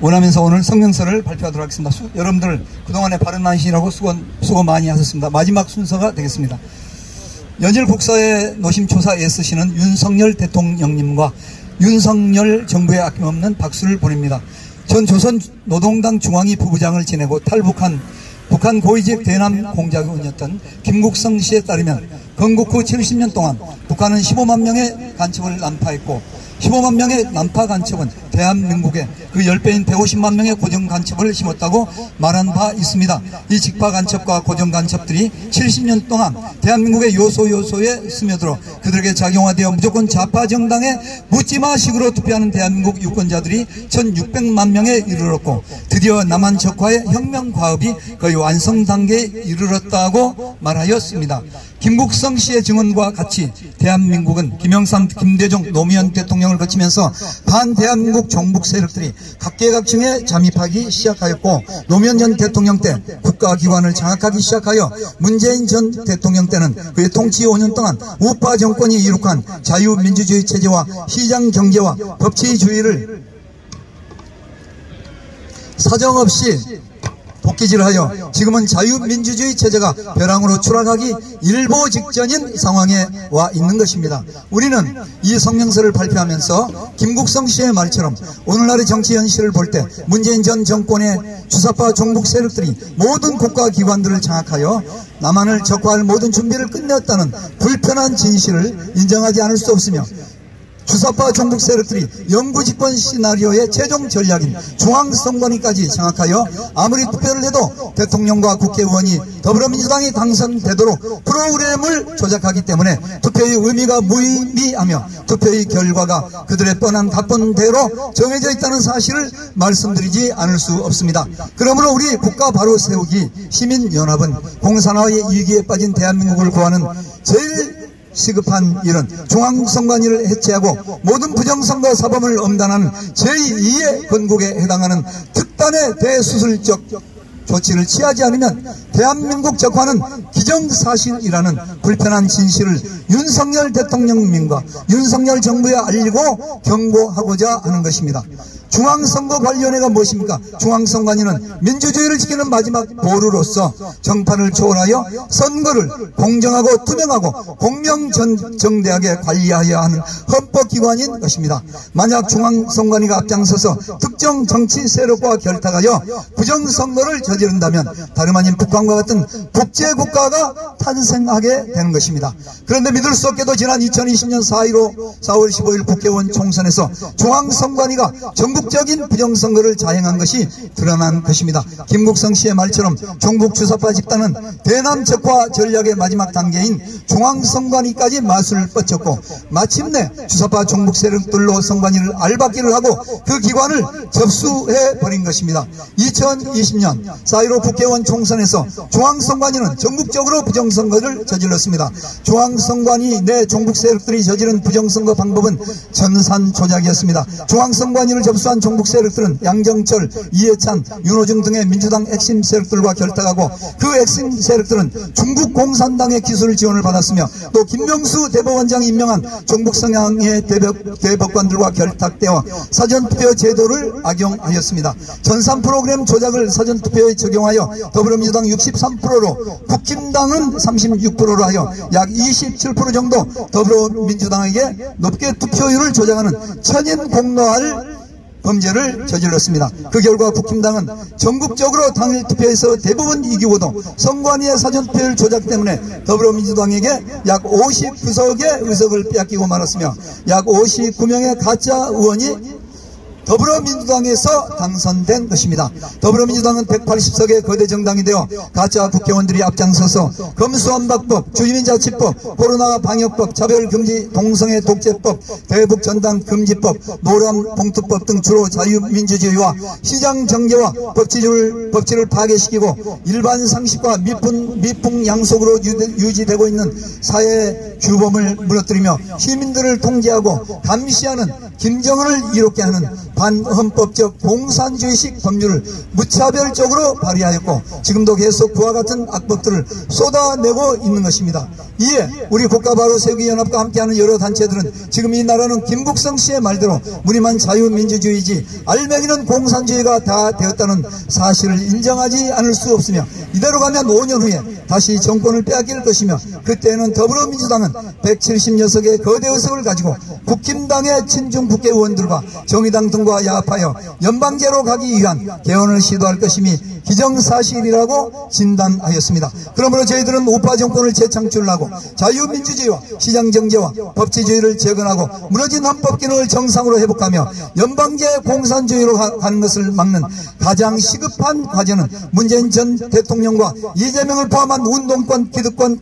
원하면서 오늘 성명서를 발표하도록 하겠습니다. 여러분들 그동안에 바른만신이라고 수고 많이 하셨습니다. 마지막 순서가 되겠습니다. 연일 국사의 노심초사 애쓰시는 윤석열 대통령님과 윤석열 정부에 아낌없는 박수를 보냅니다. 전 조선노동당 중앙위 부부장을 지내고 탈북한 북한 고위직 대남 공작원이었던 김국성 씨에 따르면 건국 후 70년 동안 북한은 15만 명의 간첩을 난파했고 15만 명의 난파 간첩은 대한민국에 그 10배인 150만 명의 고정 간첩을 심었다고 말한 바 있습니다. 이 직파 간첩과 고정 간첩들이 70년 동안 대한민국의 요소요소에 스며들어 그들에게 작용화되어 무조건 좌파 정당에 묻지마식으로 투표하는 대한민국 유권자들이 1600만 명에 이르렀고 드디어 남한 적화의 혁명 과업이 거의 완성 단계에 이르렀다고 말하였습니다. 김국성 씨의 증언과 같이 대한민국은 김영삼, 김대중, 노무현 대통령을 거치면서 반대한민국 종북 세력들이 각계각층에 잠입하기 시작하였고 노무현 전 대통령 때 국가기관을 장악하기 시작하여 문재인 전 대통령 때는 그의 통치 5년 동안 우파 정권이 이룩한 자유민주주의 체제와 시장경제와 법치주의를 사정없이 복귀질하여 지금은 자유민주주의 체제가 벼랑으로 추락하기 일보 직전인 상황에 와 있는 것입니다. 우리는 이 성명서를 발표하면서 김국성 씨의 말처럼 오늘날의 정치 현실을 볼 때 문재인 전 정권의 주사파 종북 세력들이 모든 국가기관들을 장악하여 남한을 적화할 모든 준비를 끝냈다는 불편한 진실을 인정하지 않을 수 없으며 주사파 종북 세력들이 영구집권 시나리오의 최종 전략인 중앙선관위까지 장악하여 아무리 투표를 해도 대통령과 국회의원이 더불어민주당이 당선되도록 프로그램을 조작하기 때문에 투표의 의미가 무의미하며 투표의 결과가 그들의 뻔한 각본대로 정해져 있다는 사실을 말씀드리지 않을 수 없습니다. 그러므로 우리 국가 바로 세우기 시민연합은 공산화의 이기에 빠진 대한민국을 구하는 제일 시급한 일은 중앙선관위를 해체하고 모든 부정선거 사범을 엄단하는 제2의 건국에 해당하는 특단의 대수술적 조치를 취하지 않으면 대한민국 적화는 기정사실이라는 불편한 진실을 윤석열 대통령님과 윤석열 정부에 알리고 경고하고자 하는 것입니다. 중앙선거관리위원회가 무엇입니까? 중앙선관위는 민주주의를 지키는 마지막 보루로서 정파를 초월하여 선거를 공정하고 투명하고 공명정대하게 관리하여야 하는 헌법기관인 것입니다. 만약 중앙선관위가 앞장서서 특정 정치 세력과 결탁하여 부정선거를 저지른다면 다름 아닌 북한과 같은 독재국가가 탄생하게 되는 것입니다. 그런데 믿을 수 없게도 지난 2020년 4월 15일 국회의원 총선에서 중앙선관위가 전국적인 부정선거를 자행한 것이 드러난 것입니다. 김국성 씨의 말처럼 종북 주사파 집단은 대남 적화 전략의 마지막 단계인 중앙선관위까지 마술을 뻗쳤고 마침내 주사파 종북 세력들로 선관위를 알박기를 하고 그 기관을 접수해버린 것입니다. 2020년 4.15 국회의원 총선에서 중앙선관위는 전국적으로 부정선거를 저질렀습니다. 중앙선관위 내 종북 세력들이 저지른 부정선거 방법은 전산 조작이었습니다. 중앙선관위를 접수한 종북 세력들은 양정철, 이해찬, 윤호중 등의 민주당 핵심 세력들과 결탁하고 그 핵심 세력들은 중국 공산당의 기술 지원을 받았으며 또 김명수 대법원장이 임명한 종북 성향의 대법관들과 결탁되어 사전투표 제도를 악용하였습니다. 전산 프로그램 조작을 사전투표에 적용하여 더불어민주당 63%로 국힘당은 36%로 하여 약 27% 정도 더불어민주당에게 높게 투표율을 조작하는 천인공노할 범죄를 저질렀습니다. 그 결과 국힘당은 전국적으로 당일 투표에서 대부분 이기고도 선관위의 사전투표율 조작 때문에 더불어민주당에게 약 59석의 의석을 빼앗기고 말았으며 약 59명의 가짜 의원이 더불어민주당에서 당선된 것입니다. 더불어민주당은 180석의 거대 정당이 되어 가짜 국회의원들이 앞장서서 검수완박법, 주민자치법, 코로나 방역법, 차별금지 동성애 독재법, 대북전당금지법, 노란봉투법 등 주로 자유민주주의와 시장정계와 법치를 파괴시키고 일반 상식과 미풍양속으로 유지되고 있는 사회 규범을 무너뜨리며 시민들을 통제하고 감시하는 김정은을 이롭게 하는 반헌법적 공산주의식 법률을 무차별적으로 발의하였고 지금도 계속 그와 같은 악법들을 쏟아내고 있는 것입니다. 이에 우리 국가바로 세우기 연합과 함께하는 여러 단체들은 지금 이 나라는 김북성 씨의 말대로 무림한 자유민주주의지 알맹이는 공산주의가 다 되었다는 사실을 인정하지 않을 수 없으며 이대로 가면 5년 후에 다시 정권을 빼앗길 것이며 그때는 더불어민주당은 176석의 거대 의석을 가지고 국힘당의 친중 국회의원들과 정의당 등과 야합하여 연방제로 가기 위한 개헌을 시도할 것임이 기정사실이라고 진단하였습니다. 그러므로 저희들은 우파 정권을 재창출하고 자유민주주의와 시장경제와 법치주의를 재건하고 무너진 헌법 기능을 정상으로 회복하며 연방제 공산주의로 가는 것을 막는 가장 시급한 과제는 문재인 전 대통령과 이재명을 포함한 운동권, 기득권,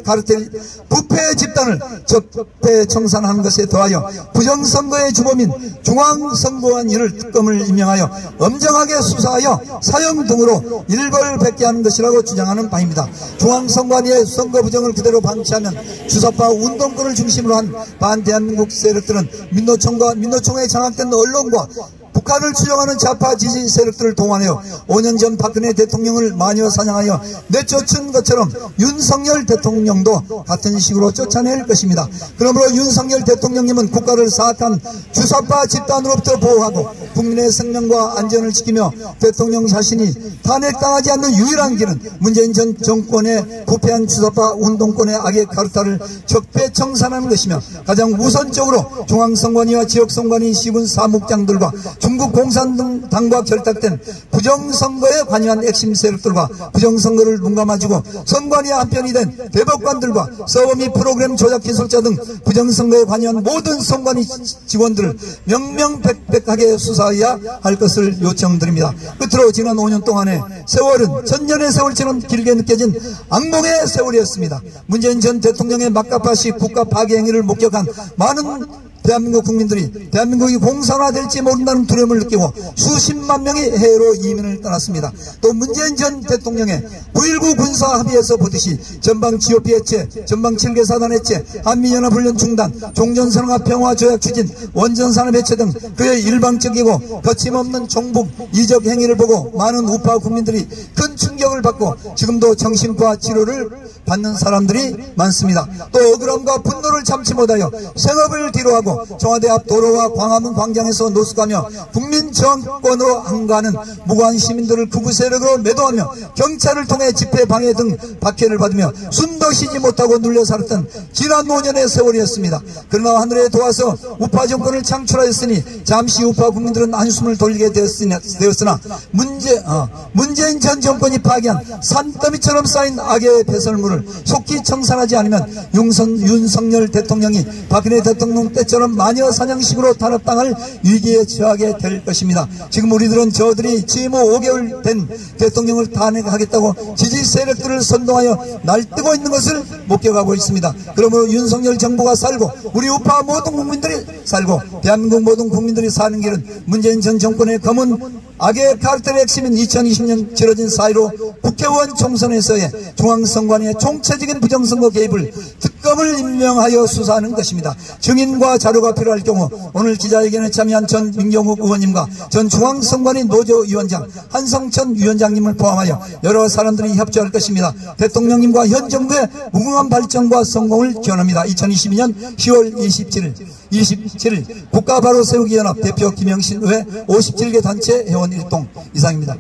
카르텔, 부패 집단을 적폐 청산하는 것에 더하여 부정선거의 주범인 중앙선거관위를 특검을 임명하여 엄정하게 수사하여 사형 등으로 일벌백계 하는 것이라고 주장하는 바입니다. 중앙선거관위의 선거 부정을 그대로 방치하면 주사파 운동권을 중심으로 한 반대한민국 세력들은 민노총에 장악된 언론과 북한을 추종하는 좌파 지지 세력들을 동원하여 5년 전 박근혜 대통령을 마녀 사냥하여 내쫓은 것처럼 윤석열 대통령도 같은 식으로 쫓아낼 것입니다. 그러므로 윤석열 대통령님은 국가를 사악한 주사파 집단으로부터 보호하고 국민의 생명과 안전을 지키며 대통령 자신이 탄핵당하지 않는 유일한 길은 문재인 전 정권의 부패한 주사파 운동권의 악의 카르텔을 적폐청산하는 것이며 가장 우선적으로 중앙선관위와 지역선관위 시군 사무국장들과 중국 공산당과 결탁된 부정선거에 관여한 핵심 세력들과 부정선거를 눈감아주고 선관위 한편이 된 대법관들과 서버 및 프로그램 조작 기술자 등 부정선거에 관여한 모든 선관위 직원들을 명명백백하게 수사해야 할 것을 요청드립니다. 끝으로 지난 5년 동안의 세월은 전년의 세월처럼 길게 느껴진 악몽의 세월이었습니다. 문재인 전 대통령의 막가파식 국가 파괴 행위를 목격한 많은 대한민국 국민들이 대한민국이 공산화될지 모른다는 두려움을 느끼고 수십만 명이 해외로 이민을 떠났습니다. 또 문재인 전 대통령의 9.19 군사합의에서 보듯이 전방 GOP 해체, 전방 7개 사단 해체, 한미연합훈련 중단, 종전선언과 평화조약 추진, 원전산업 해체 등 그의 일방적이고 거침없는 종북 이적 행위를 보고 많은 우파 국민들이 큰 충격을 받고 지금도 정신과 치료를 받는 사람들이 많습니다. 또 억울함과 분노를 참지 못하여 생업을 뒤로하고 청와대 앞 도로와 광화문 광장에서 노숙하며 국민저항권으로 항거하는 무고한 시민들을 극우 세력으로 매도하며 경찰을 통해 집회 방해 등 박해를 받으며 숨도 쉬지 못하고 눌려 살았던 지난 5년의 세월이었습니다. 그러나 하늘에 도와서 우파 정권을 창출하였으니 잠시 우파 국민들은 한숨을 돌리게 되었으나 문재인 전 정권이 파괴한 산더미처럼 쌓인 악의 배설물을 속히 청산하지 않으면 윤석열 대통령이 박근혜 대통령 때처럼 마녀 사냥식으로 탄압당할 위기에 처하게 될 것입니다. 지금 우리들은 저들이 취임 후 5개월 된 대통령을 탄핵하겠다고 지지 세력들을 선동하여 날뛰고 있는 것을 목격하고 있습니다. 그러므로 윤석열 정부가 살고 우리 우파 모든 국민들이 살고 대한민국 모든 국민들이 사는 길은 문재인 전 정권의 검은 악의 카르텔의 핵심인 2020년 치러진 4.15 국회의원 총선에서의 중앙선관위의 총체적인 부정선거 개입을 특검을 임명하여 수사하는 것입니다. 증인과 자료가 필요할 경우 오늘 기자회견에 참여한 전 민경욱 의원님과 전 중앙선관위 노조위원장 한성천 위원장님을 포함하여 여러 사람들이 협조할 것입니다. 대통령님과 현 정부의 무궁한 발전과 성공을 기원합니다. 2022년 10월 27일 국가 바로 세우기 연합 대표 김영신 의회 57개 단체 회원 일동 이상입니다.